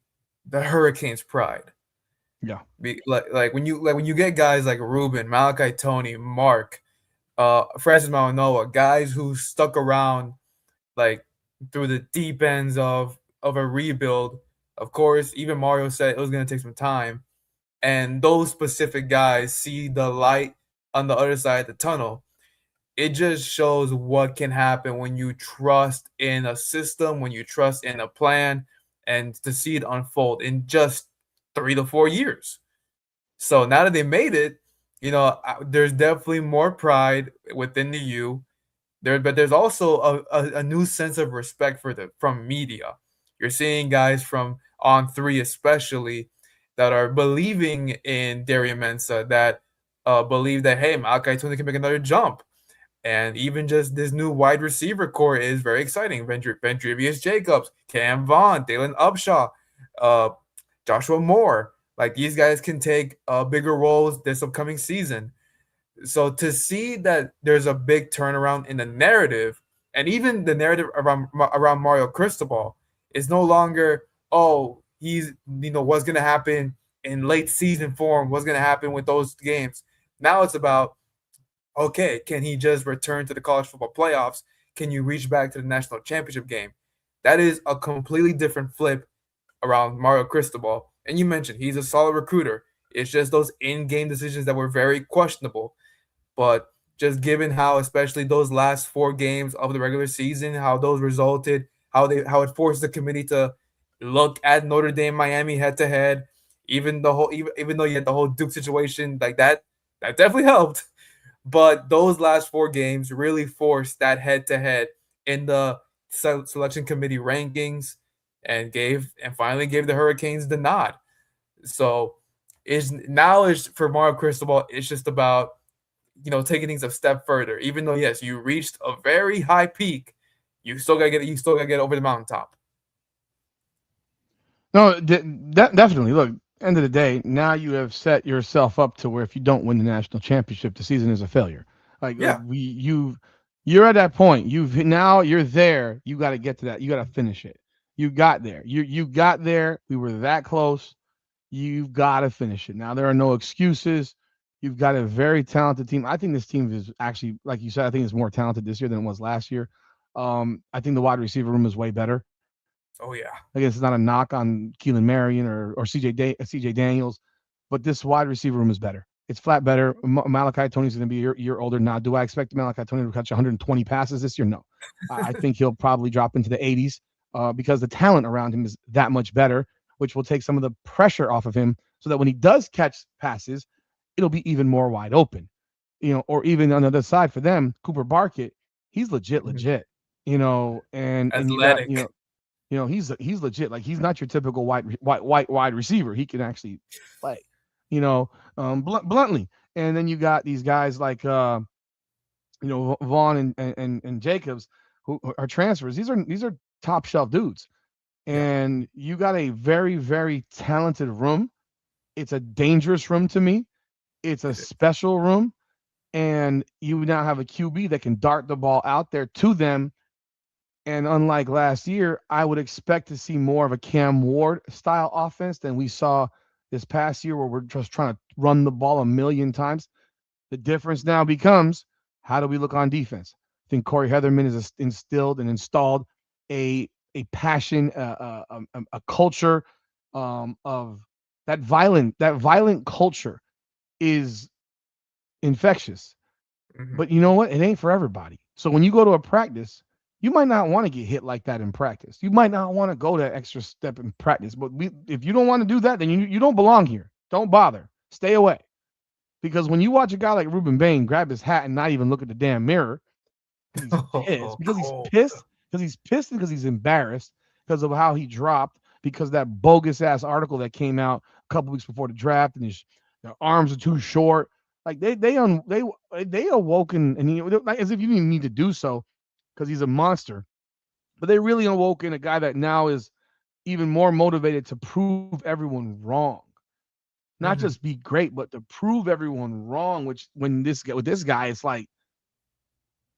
the Hurricanes' pride. Yeah. When you get guys like Ruben, Malachi Tony, Mark, Francis Malinoa, guys who stuck around like through the deep ends of a rebuild. Of course, even Mario said it was going to take some time, and those specific guys see the light on the other side of the tunnel. It just shows what can happen when you trust in a system, when you trust in a plan, and to see it unfold in just 3 to 4 years. So now that they made it, there's definitely more pride within the U. But there's also a new sense of respect from media. You're seeing guys from On Three, especially, that are believing in Darian Mensa, that believe that hey, Malachi Tune can make another jump, and even just this new wide receiver core is very exciting. Vendrivius Jacobs, Cam Vaughn, Dalen Upshaw, uh, Joshua Moore. Like these guys can take bigger roles this upcoming season. So to see that there's a big turnaround in the narrative, and even the narrative around Mario Cristobal is no longer, oh, he's what's gonna happen in late season form, what's gonna happen with those games. Now it's about, okay, can he just return to the college football playoffs? Can you reach back to the national championship game? That is a completely different flip around Mario Cristobal. And you mentioned he's a solid recruiter. It's just those in-game decisions that were very questionable. But just given how, especially those last 4 games of the regular season, how those resulted, how it forced the committee to look at Notre Dame, Miami head to head, even though you had the whole Duke situation like that definitely helped. But those last 4 games really forced that head to head in the selection committee rankings, and finally gave the Hurricanes the nod. So is for Mario Cristobal, it's just about taking things a step further. Even though yes, you reached a very high peak, you still gotta get over the mountaintop. No, definitely. Look, end of the day, now you have set yourself up to where if you don't win the national championship, the season is a failure. Like Yeah. you're at that point. You're there. You got to get to that. You got to finish it. You got there. You got there. We were that close. You've got to finish it. Now there are no excuses. You've got a very talented team. I think this team is actually, like you said, I think it's more talented this year than it was last year. I think the wide receiver room is way better. Oh yeah. I guess it's not a knock on Keelan Marion or CJ Daniels, but this wide receiver room is better. It's flat better. Malachi Tony's going to be a year older now. Do I expect Malachi Tony to catch 120 passes this year? No. I think he'll probably drop into the 80s because the talent around him is that much better, which will take some of the pressure off of him so that when he does catch passes, it'll be even more wide open. Or even on the other side for them, Cooper Barkett, he's legit, Mhm. legit. And you got, Athletic. he's legit. Like he's not your typical wide receiver. He can actually play, bluntly. And then you got these guys like Vaughn and Jacobs who are transfers. These are top shelf dudes, Yeah, and you got a very very talented room. It's a dangerous room to me. It's a it is. special room, and you now have a QB that can dart the ball out there to them. And unlike last year, I would expect to see more of a Cam Ward style offense than we saw this past year, where we're just trying to run the ball a million times. The difference now becomes how do we look on defense? I think Corey Heatherman has instilled and installed a passion, a culture of that violent culture is infectious. Mhm. But you know what? It ain't for everybody. So when you go to a practice, you might not want to get hit like that in practice. You might not want to go that extra step in practice. But if you don't want to do that, then you don't belong here. Don't bother. Stay away. Because when you watch a guy like Ruben Bain grab his hat and not even look at the damn mirror because he's pissed, Oh, because he's cold. pissed, because he's pissed, and because he's embarrassed because of how he dropped, because that bogus ass article that came out a couple weeks before the draft, and their arms are too short. Like they awoken, and like, as if you didn't need to do so because he's a monster. But they really awoken a guy that now is even more motivated to prove everyone wrong. Not just Mhm. be great, but to prove everyone wrong. Which when this with this guy, it's like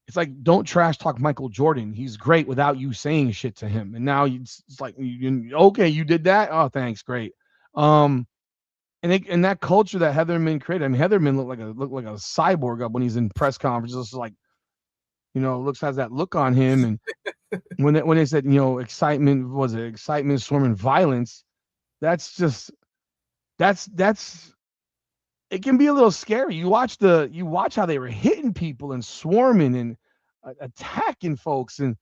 it's like don't trash talk Michael Jordan. He's great without you saying shit to him. And now it's like okay, you did that. Oh, thanks, great. Um, and that culture that Heatherman created. I mean, Heatherman looked like a cyborg up when he's in press conferences. It's like looks has that look on him. And when they said excitement was it excitement, storm, and violence. That's just that's it can be a little scary. You watch how they were hitting people and swarming and attacking folks, and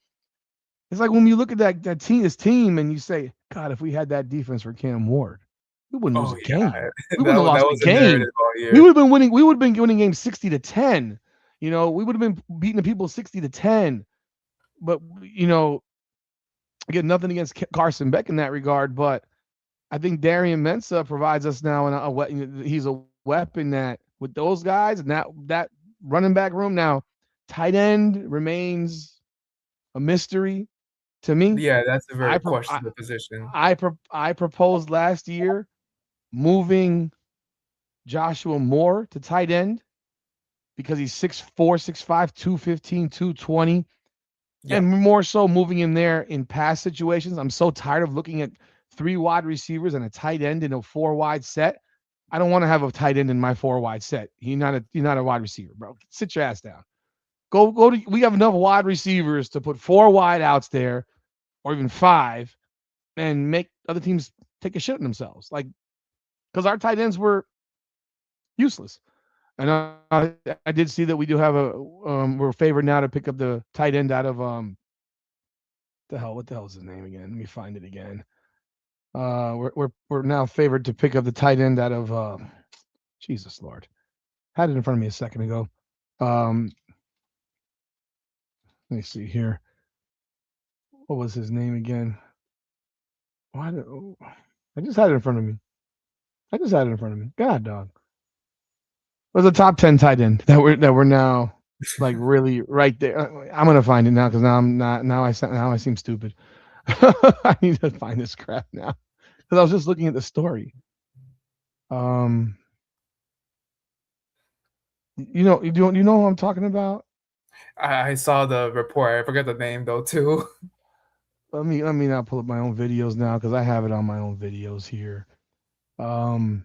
it's like when you look at that team, this team, and you say, God, if we had that defense for Cam Ward, we wouldn't lose Oh a game. yeah, We wouldn't have that lost a was a narrative game. all We year. would have been winning. We would have been winning games 60-10. We would have been beating the people 60-10. But again, nothing against Carson Beck in that regard. But I think Darian Mensah provides us now, he's a weapon that with those guys and that running back room now, tight end remains a mystery to me. Yeah, that's a I very pro- I questionable position. I proposed last year moving Joshua Moore to tight end because he's 6'4", 6'5", 215, 220, Yeah, and more so moving him there in pass situations. I'm so tired of looking at 3 wide receivers and a tight end in a 4 wide set. I don't want to have a tight end in my 4 wide set. You're not a wide receiver, bro. Sit your ass down. Go to we have enough wide receivers to put 4 wide outs there or even 5 and make other teams take a shit on themselves. Like because our tight ends were useless. And I did see that we do have we're favored now to pick up the tight end out of what the hell is his name again? Let me find it again. We're now favored to pick up the tight end out of Jesus Lord. Had it in front of me a second ago. Um, let me see here. What was his name again? Why did, oh, I just had it in front of me. I just had it in front of me. God dog. It was a top 10 tight end that we're now like really right there. I'm gonna find it now because now I'm not now I seem stupid. I need to find this crap now because I was just looking at the story. Um, you know who I'm talking about? I saw the report. I forget the name though too. Let me not pull up my own videos now because I have it on my own videos here. Um,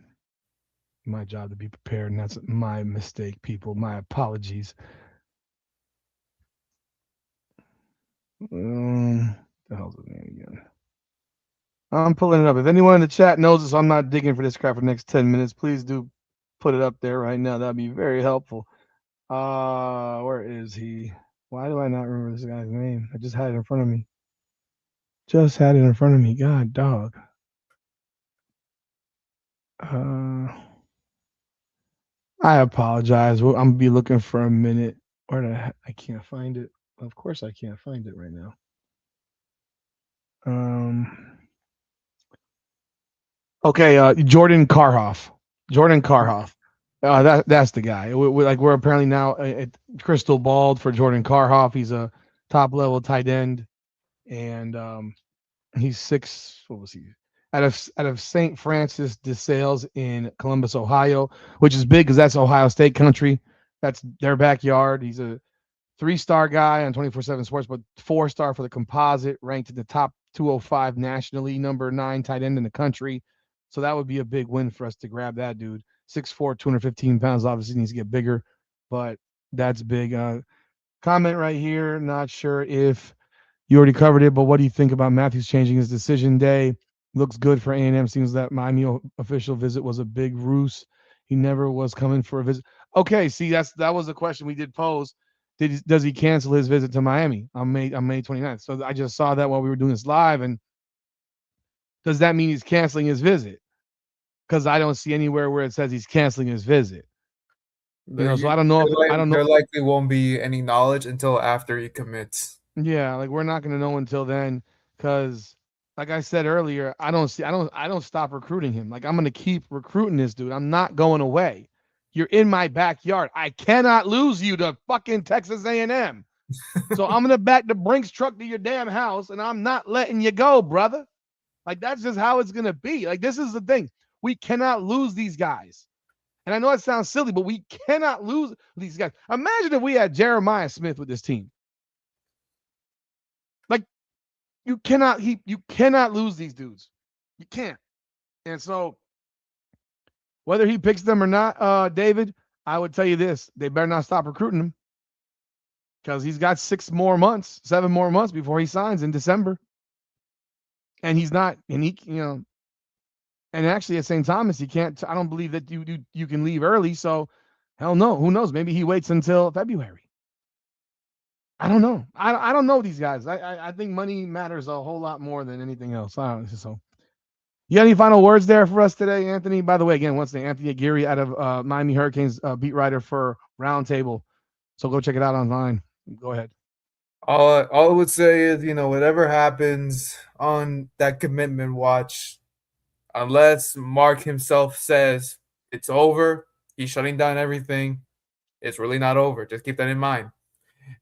my job to be prepared, and that's my mistake, people. My apologies. The hell's the name again? I'm pulling it up. If anyone in the chat knows this, I'm not digging for this crap for the next 10 minutes. Please do put it up there right now. That'd be very helpful. Where is he? Why do I not remember this guy's name? I just had it in front of me. Just had it in front of me. God, dog. Uh, I apologize. I'm gonna be looking for a minute. I can't find it. Of course, I can't find it right now. Um. Okay. Jordan Karhoff. Jordan Karhoff. That's the guy. We're apparently now crystal balled for Jordan Karhoff. He's a top level tight end, and he's six. What was he? Out of St. Francis de Sales in Columbus, Ohio, which is big because that's Ohio State country. That's their backyard. He's a 3-star guy on 24/7 Sports, but 4-star for the composite, ranked in the top 205 nationally, number 9 tight end in the country. So that would be a big win for us to grab that dude. 6'4", 215 pounds. Obviously needs to get bigger, but that's big. Comment right here. Not sure if you already covered it, but what do you think about Matthews changing his decision day? Looks good for A&M. Seems that Miami official visit was a big ruse. He never was coming for a visit. Okay, see, that was a question we did pose. Does he cancel his visit to Miami on May 29th? So I just saw that while we were doing this live, and does that mean he's canceling his visit? Because I don't see anywhere where it says he's canceling his visit. So I don't know if I don't know. There likely won't be any knowledge until after he commits. Yeah, like we're not gonna know until then, because like I said earlier, I don't stop recruiting him. Like I'm gonna keep recruiting this dude. I'm not going away. You're in my backyard. I cannot lose you to fucking Texas A&M. So I'm gonna back the Brinks truck to your damn house, and I'm not letting you go, brother. Like that's just how it's gonna be. Like this is the thing. We cannot lose these guys. And I know it sounds silly, but we cannot lose these guys. Imagine if we had Jeremiah Smith with this team. Like you cannot lose these dudes. You can't. And so whether he picks them or not, David, I would tell you this: they better not stop recruiting him because he's got 6 more months, 7 more months before he signs in December, and he's not. And he, and actually at St. Thomas, you can't. I don't believe that you can leave early. So, hell no. Who knows? Maybe he waits until February. I don't know. I don't know these guys. I think money matters a whole lot more than anything else. I don't, so you got any final words there for us today, Anthony? By the way, again, once again, Anthony Aguirre out of Miami Hurricanes, beat writer for Roundtable. So go check it out online. Go ahead. All I would say is, whatever happens on that commitment watch, unless Mark himself says it's over, he's shutting down everything, it's really not over. Just keep that in mind.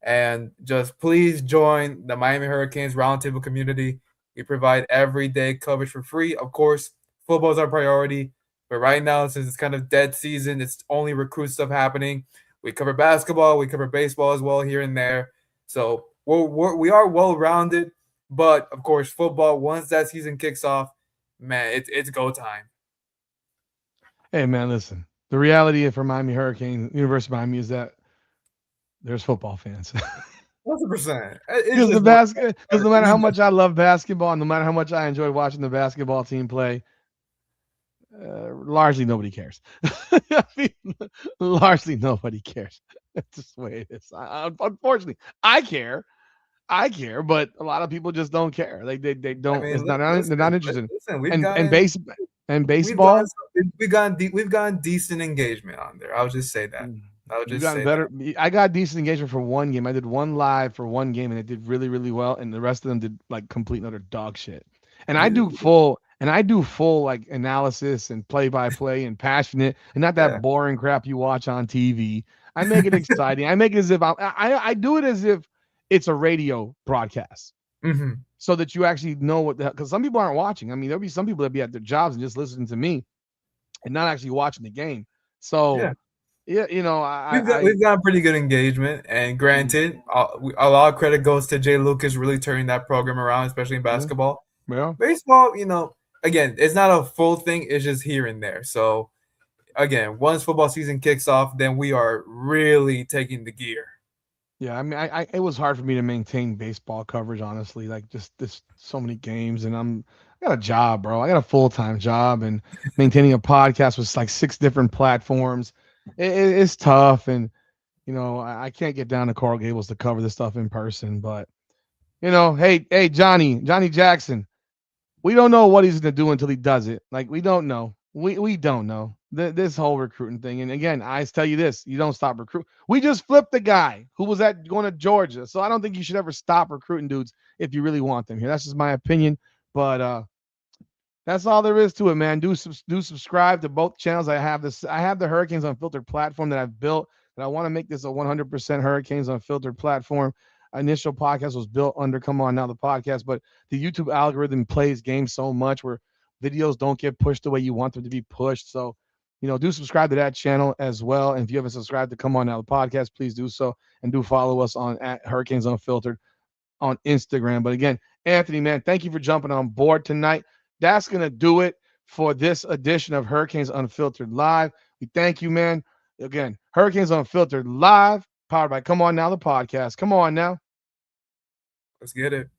And just please join the Miami Hurricanes Roundtable community. We provide everyday coverage for free. Of course, football is our priority, but right now, since it's kind of dead season, it's only recruit stuff happening. We cover basketball, we cover baseball as well here and there. So we are well rounded, but of course, football, once that season kicks off, man, it's go time. Hey, man, listen. The reality for Miami Hurricane, University of Miami, is that there's football fans. 100%. It's Because just one. no matter how much I love basketball, and no matter how much I enjoy watching the basketball team play, largely nobody cares. I mean, largely nobody cares. It's just the way it is. Unfortunately, I care, but a lot of people just don't care. They I don't. mean, It's not. They're listen, not interested. listen. And base and baseball. We've gotten decent engagement on there. I'll just say that. I'll You've just gotten say that. better. I got decent engagement for one game. I did one live for one game, and it did really, really well. And the rest of them did like complete utter dog shit. And I do full like analysis and play by play and passionate, and not Yeah. that boring crap you watch on TV. I make it exciting. I make it as if I do it as if it's a radio broadcast, Hmm. so that you actually know what the hell. Because some people aren't watching. I mean, there'll be some people that be at their jobs and just listening to me and not actually watching the game. So Yeah. yeah, We've got pretty good engagement, and Mm, granted, a lot of credit goes to Jay Lucas really turning that program around, especially in yeah, basketball. well, Baseball, again, it's not a full thing; it's just here and there. So again, once football season kicks off, then we are really taking the gear. yeah. I mean, it was hard for me to maintain baseball coverage, honestly. Like just this so many games, and I got a job, bro. I got a full-time job, and maintaining a podcast with like 6 different platforms. It's tough, and I can't get down to Coral Gables to cover this stuff in person. But hey, Johnny Jackson. We don't know what he's going to do until he does it. Like we don't know. We don't know this whole recruiting thing. And again, I tell you this: you don't stop recruit. We just flipped the guy who was at going to Georgia, so I don't think you should ever stop recruiting dudes if you really want them here. That's just my opinion. But that's all there is to it, man. Do subscribe to both channels. I have the Hurricanes Unfiltered platform that I've built, and I want to make this a 100% Hurricanes Unfiltered platform. Initial podcast was built under Come On Now the podcast, but the YouTube algorithm plays games so much where videos don't get pushed the way you want them to be pushed. So, do subscribe to that channel as well. And if you haven't subscribed to Come On Now the podcast, please do so, and do follow us on at Hurricanes Unfiltered on Instagram. But again, Anthony, man, thank you for jumping on board tonight. That's going to do it for this edition of Hurricanes Unfiltered Live. We thank you, man. Again, Hurricanes Unfiltered Live, powered by Come On Now, the podcast. Come on now. Let's get it.